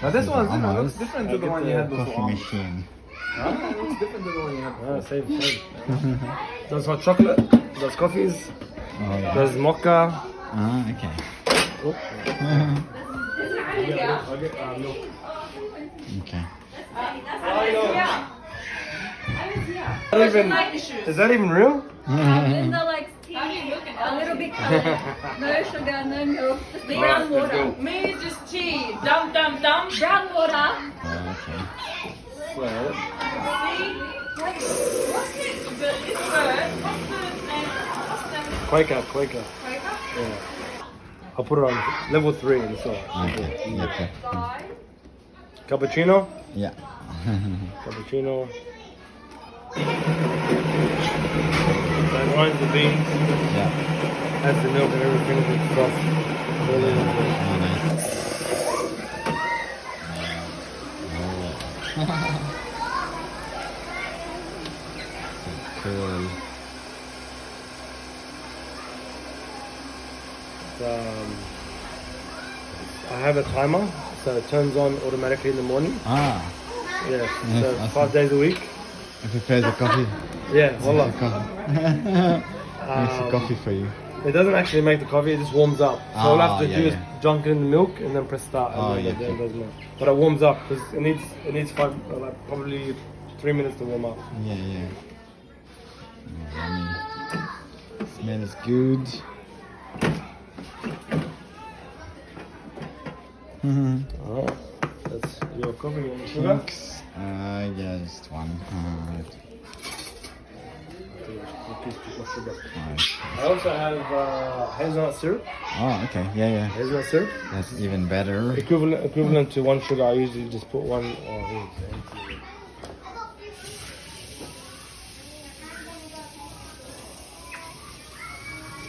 But this one's different. It looks different to the one you had Coffee before. machine. It looks different to the one you had before. Same. There's hot chocolate. There's coffees. Oh yeah. There's mocha. Ah, okay. Oh. I'll get milk. Okay. Is that even real? Linda likes tea, a little bit color. No sugar, no milk, just brown water. Me is just tea. Dum dum dum. Brown water. Oh, okay. Quaker. Yeah. I'll put it on level 3 and so. Okay. Okay. Cappuccino. Yeah. Cappuccino. That grinds the beans, Yeah. adds the milk and everything with froth. Really good. Oh, nice. So cool. I have a timer, so it turns on automatically in the morning. Ah, Yeah, Yes, so awesome. 5 days a week. I prepare the coffee. Yeah, voila. Makes the coffee for you. It doesn't actually make the coffee, it just warms up. So all I have to yeah, do is yeah. dunk it in the milk and then press start. And Oh, then, yeah, then okay. it does more. But it warms up because it needs probably 3 minutes to warm up. Yeah, yeah. Oh, yummy. Smells good. Alright, that's your coffee and sugar. Thanks. Yeah, just one. Alright. I also have hazelnut syrup. Oh, okay. Yeah, yeah. Hazelnut syrup. That's even better. Equivalent to 1 sugar. I usually just put 1. Oh, here.